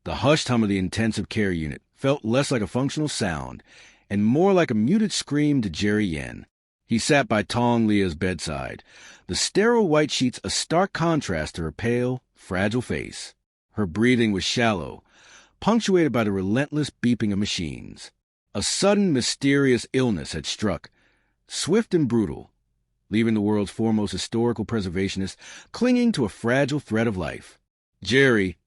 The hushed hum of the intensive care unit felt less like a functional sound and more like a muted scream to Jerry Yen. He sat by Tong Liya's bedside, the sterile white sheets a stark contrast to her pale, fragile face. Her breathing was shallow, punctuated by the relentless beeping of machines. A sudden, mysterious illness had struck, swift and brutal, leaving the world's foremost historical preservationist clinging to a fragile thread of life. Jerry,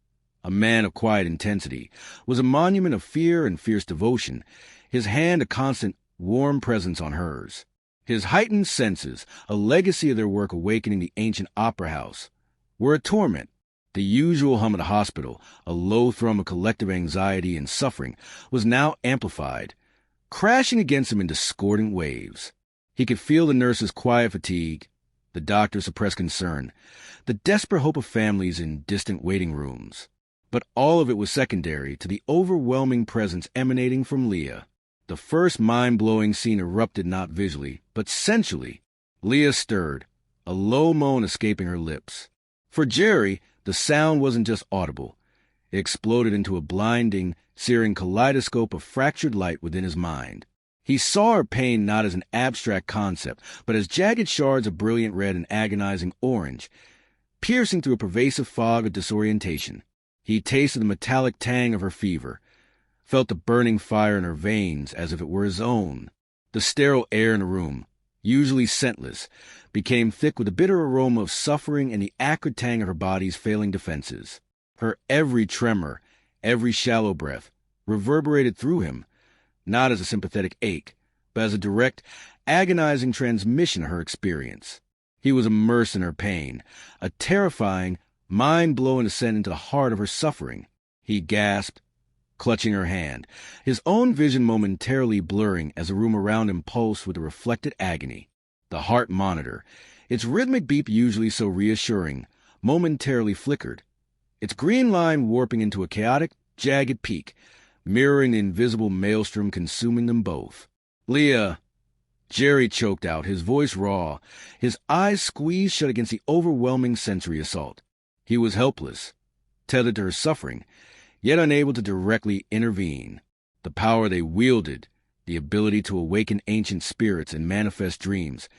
a man of quiet intensity, was a monument of fear and fierce devotion, his hand a constant, warm presence on hers. His heightened senses, a legacy of their work awakening the ancient opera house, were a torment. The usual hum of the hospital, a low thrum of collective anxiety and suffering, was now amplified, crashing against him in discordant waves. He could feel the nurses' quiet fatigue, the doctor's suppressed concern, the desperate hope of families in distant waiting rooms. But all of it was secondary to the overwhelming presence emanating from Liya. The first mind-blowing scene erupted not visually, but sensually. Liya stirred, a low moan escaping her lips. For Jerry, the sound wasn't just audible. It exploded into a blinding, searing kaleidoscope of fractured light within his mind. He saw her pain not as an abstract concept, but as jagged shards of brilliant red and agonizing orange, piercing through a pervasive fog of disorientation. He tasted the metallic tang of her fever, felt the burning fire in her veins as if it were his own. The sterile air in the room, usually scentless, became thick with the bitter aroma of suffering and the acrid tang of her body's failing defenses. Her every tremor, every shallow breath, reverberated through him, not as a sympathetic ache, but as a direct, agonizing transmission of her experience. He was immersed in her pain, a terrifying, mind-blowing descent into the heart of her suffering. He gasped, clutching her hand, his own vision momentarily blurring as the room around him pulsed with a reflected agony. The heart monitor, its rhythmic beep usually so reassuring, momentarily flickered, its green line warping into a chaotic, jagged peak, mirroring the invisible maelstrom consuming them both. "Liya," Jerry choked out, his voice raw, his eyes squeezed shut against the overwhelming sensory assault. He was helpless, tethered to her suffering, yet unable to directly intervene. The power they wielded, the ability to awaken ancient spirits and manifest dreams,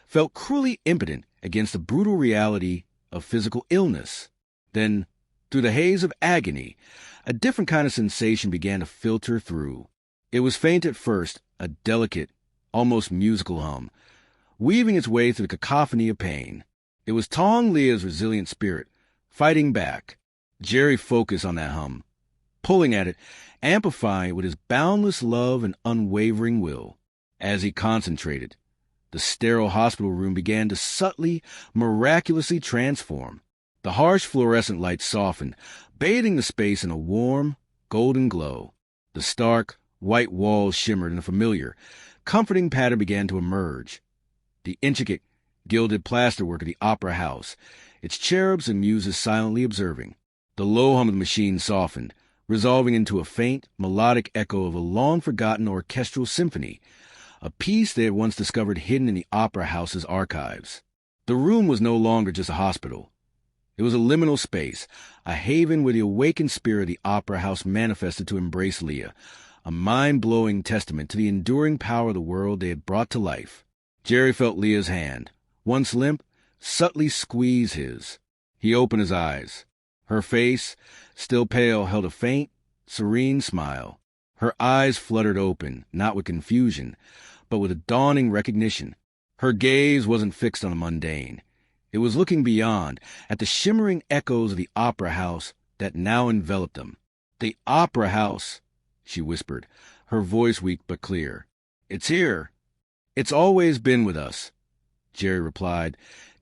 felt cruelly impotent against the brutal reality of physical illness. Then, through the haze of agony, a different kind of sensation began to filter through. It was faint at first, a delicate, almost musical hum, weaving its way through the cacophony of pain. It was Tong Liya's resilient spirit, fighting back. Jerry focused on that hum, pulling at it, amplifying it with his boundless love and unwavering will. As he concentrated, the sterile hospital room began to subtly, miraculously transform. The harsh fluorescent light softened, bathing the space in a warm, golden glow. The stark, white walls shimmered in a familiar, comforting pattern began to emerge. The intricate, gilded plasterwork of the opera house, its cherubs and muses silently observing. The low hum of the machine softened, resolving into a faint, melodic echo of a long-forgotten orchestral symphony, a piece they had once discovered hidden in the opera house's archives. The room was no longer just a hospital. It was a liminal space, a haven where the awakened spirit of the opera house manifested to embrace Liya, a mind-blowing testament to the enduring power of the world they had brought to life. Jerry felt Liya's hand, once limp, subtly squeeze his. He opened his eyes. Her face, still pale, held a faint, serene smile. Her eyes fluttered open, not with confusion, but with a dawning recognition. Her gaze wasn't fixed on the mundane. It was looking beyond, at the shimmering echoes of the opera house that now enveloped them. "The opera house," she whispered, her voice weak but clear. "It's here. It's always been with us," Jerry replied,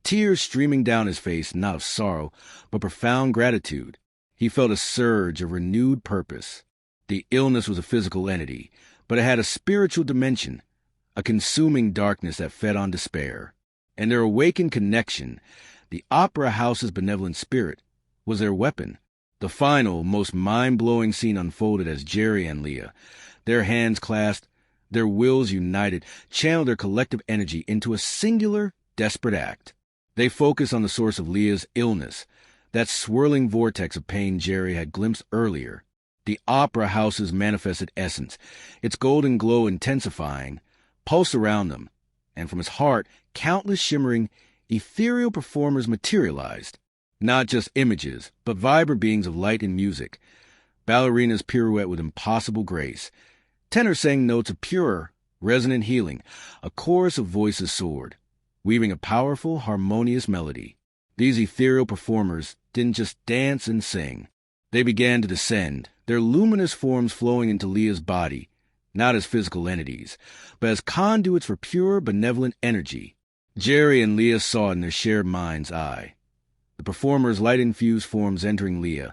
tears streaming down his face, not of sorrow, but profound gratitude. He felt a surge of renewed purpose. The illness was a physical entity, but it had a spiritual dimension, a consuming darkness that fed on despair. And their awakened connection, the opera house's benevolent spirit, was their weapon. The final, most mind-blowing scene unfolded as Jerry and Liya, their hands clasped, their wills united, channeled their collective energy into a singular, desperate act. They focused on the source of Liya's illness, that swirling vortex of pain Jerry had glimpsed earlier. The opera house's manifested essence, its golden glow intensifying, pulsed around them, and from its heart, countless shimmering, ethereal performers materialized. Not just images, but vibrant beings of light and music. Ballerinas pirouette with impossible grace. Tenors sang notes of pure, resonant healing. A chorus of voices soared, weaving a powerful, harmonious melody. These ethereal performers didn't just dance and sing. They began to descend, their luminous forms flowing into Liya's body, not as physical entities, but as conduits for pure, benevolent energy. Jerry and Liya saw it in their shared mind's eye. The performers' light-infused forms entering Liya,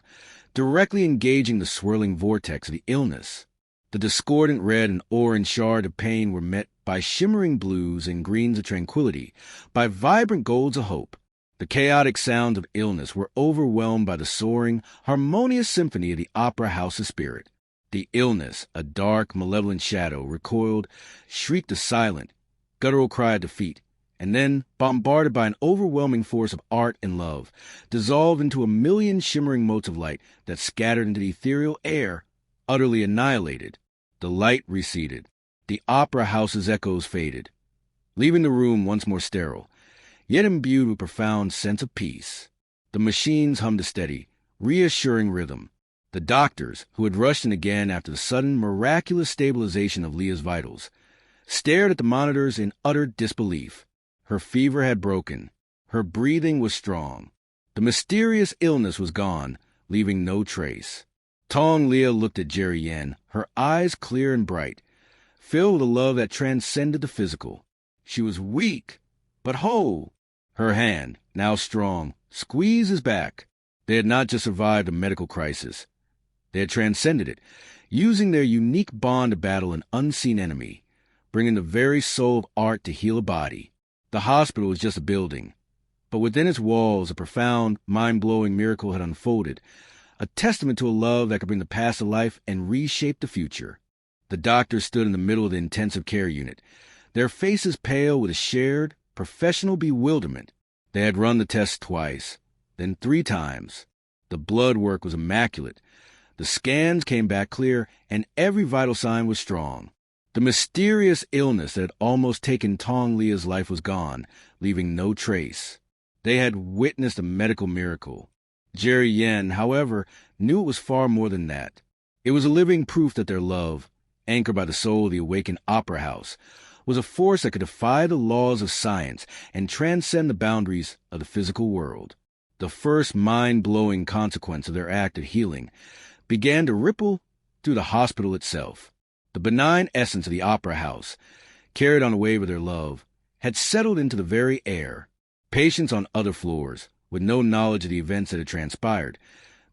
directly engaging the swirling vortex of the illness. The discordant red and orange shards of pain were met by shimmering blues and greens of tranquility, by vibrant golds of hope. The chaotic sounds of illness were overwhelmed by the soaring, harmonious symphony of the opera house's spirit. The illness, a dark, malevolent shadow, recoiled, shrieked a silent, guttural cry of defeat, and then, bombarded by an overwhelming force of art and love, dissolved into a million shimmering motes of light that scattered into the ethereal air, utterly annihilated. The light receded. The opera house's echoes faded, leaving the room once more sterile, yet imbued with profound sense of peace. The machines hummed a steady, reassuring rhythm. The doctors, who had rushed in again after the sudden, miraculous stabilization of Liya's vitals, stared at the monitors in utter disbelief. Her fever had broken. Her breathing was strong. The mysterious illness was gone, leaving no trace. Tong Liya looked at Jerry Yen, her eyes clear and bright, filled with a love that transcended the physical. She was weak, but whole. Her hand, now strong, squeezed his back. They had not just survived a medical crisis. They had transcended it, using their unique bond to battle an unseen enemy, bringing the very soul of art to heal a body. The hospital was just a building, but within its walls a profound, mind-blowing miracle had unfolded, a testament to a love that could bring the past to life and reshape the future. The doctors stood in the middle of the intensive care unit, their faces pale with a shared, professional bewilderment. They had run the test twice, then 3 times. The blood work was immaculate. The scans came back clear, and every vital sign was strong. The mysterious illness that had almost taken Tong Liya's life was gone, leaving no trace. They had witnessed a medical miracle. Jerry Yen, however, knew it was far more than that. It was a living proof that their love, anchored by the soul of the awakened opera house, was a force that could defy the laws of science and transcend the boundaries of the physical world. The first mind-blowing consequence of their act of healing began to ripple through the hospital itself. The benign essence of the opera house, carried on a wave of their love, had settled into the very air. Patients on other floors, with no knowledge of the events that had transpired,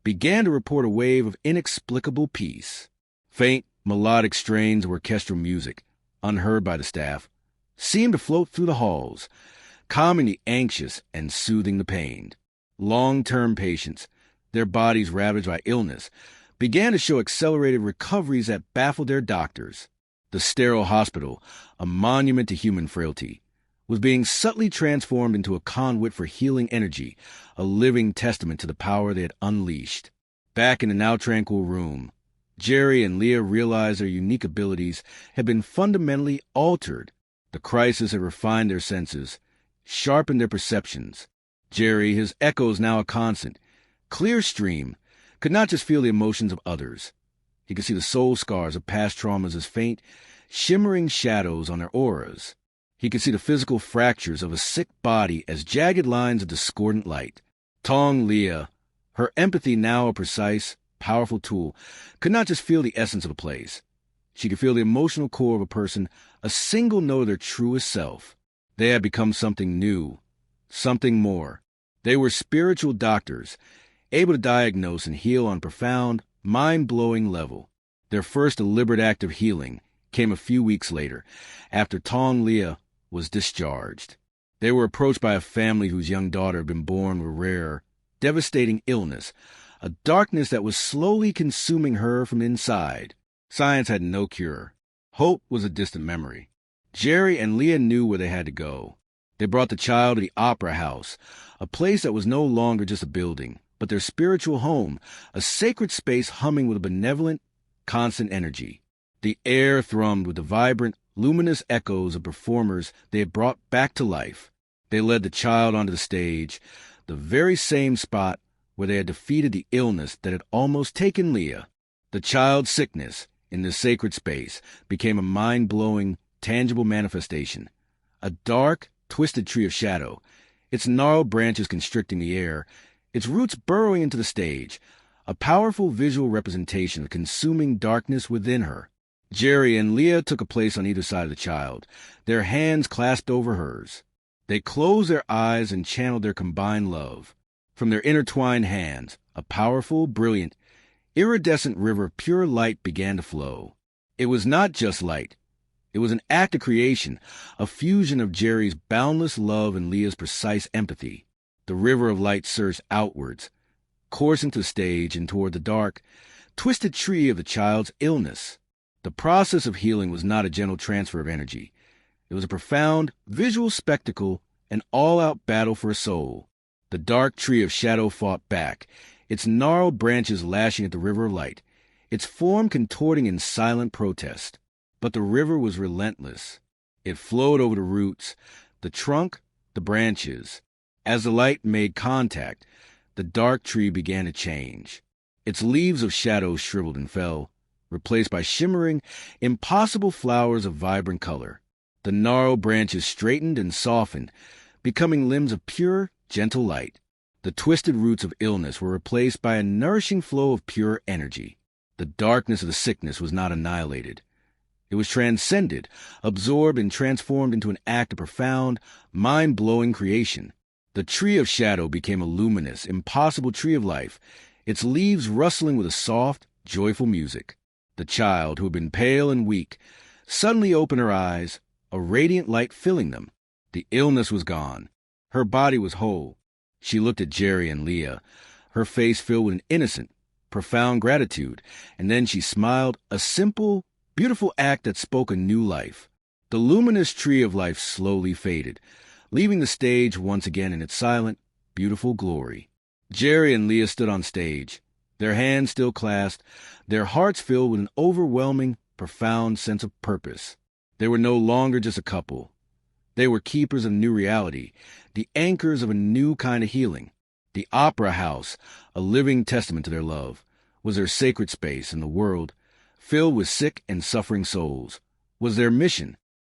began to report a wave of inexplicable peace. Faint, melodic strains of orchestral music, unheard by the staff, seemed to float through the halls, calming the anxious and soothing the pained. Long-term patients, their bodies ravaged by illness, began to show accelerated recoveries that baffled their doctors. The sterile hospital, a monument to human frailty, was being subtly transformed into a conduit for healing energy, a living testament to the power they had unleashed. Back in the now tranquil room, Jerry and Liya realized their unique abilities had been fundamentally altered. The crisis had refined their senses, sharpened their perceptions. Jerry, his echoes now a constant, clear stream, could not just feel the emotions of others. He could see the soul scars of past traumas as faint, shimmering shadows on their auras. He could see the physical fractures of a sick body as jagged lines of discordant light. Tong Liya, her empathy now a precise, powerful tool, could not just feel the essence of a place. She could feel the emotional core of a person, a single note of their truest self. They had become something new, something more. They were spiritual doctors, able to diagnose and heal on a profound, mind-blowing level. Their first deliberate act of healing came a few weeks later, after Tong Liya was discharged. They were approached by a family whose young daughter had been born with rare, devastating illness, a darkness that was slowly consuming her from inside. Science had no cure. Hope was a distant memory. Jerry and Liya knew where they had to go. They brought the child to the opera house, a place that was no longer just a building, but their spiritual home, a sacred space humming with a benevolent, constant energy. The air thrummed with the vibrant, luminous echoes of performers they had brought back to life. They led the child onto the stage, the very same spot where they had defeated the illness that had almost taken Liya. The child's sickness, in this sacred space, became a mind-blowing, tangible manifestation. A dark, twisted tree of shadow, its gnarled branches constricting the air, its roots burrowing into the stage, a powerful visual representation of consuming darkness within her. Jerry and Liya took a place on either side of the child, their hands clasped over hers. They closed their eyes and channeled their combined love. From their intertwined hands, a powerful, brilliant, iridescent river of pure light began to flow. It was not just light. It was an act of creation, a fusion of Jerry's boundless love and Liya's precise empathy. The river of light surged outwards, coursing to the stage and toward the dark, twisted tree of the child's illness. The process of healing was not a gentle transfer of energy. It was a profound, visual spectacle, an all-out battle for a soul. The dark tree of shadow fought back, its gnarled branches lashing at the river of light, its form contorting in silent protest. But the river was relentless. It flowed over the roots, the trunk, the branches. As the light made contact, the dark tree began to change. Its leaves of shadow shriveled and fell, replaced by shimmering, impossible flowers of vibrant color. The gnarled branches straightened and softened, becoming limbs of pure, gentle light. The twisted roots of illness were replaced by a nourishing flow of pure energy. The darkness of the sickness was not annihilated. It was transcended, absorbed, and transformed into an act of profound, mind-blowing creation. The tree of shadow became a luminous, impossible tree of life, its leaves rustling with a soft, joyful music. The child, who had been pale and weak, suddenly opened her eyes, a radiant light filling them. The illness was gone. Her body was whole. She looked at Jerry and Liya, her face filled with an innocent, profound gratitude, and then she smiled, a simple, beautiful act that spoke a new life. The luminous tree of life slowly faded, leaving the stage once again in its silent, beautiful glory. Jerry and Liya stood on stage, their hands still clasped, their hearts filled with an overwhelming, profound sense of purpose. They were no longer just a couple. They were keepers of new reality, the anchors of a new kind of healing. The opera house, a living testament to their love, was their sacred space in the world, filled with sick and suffering souls, was their mission,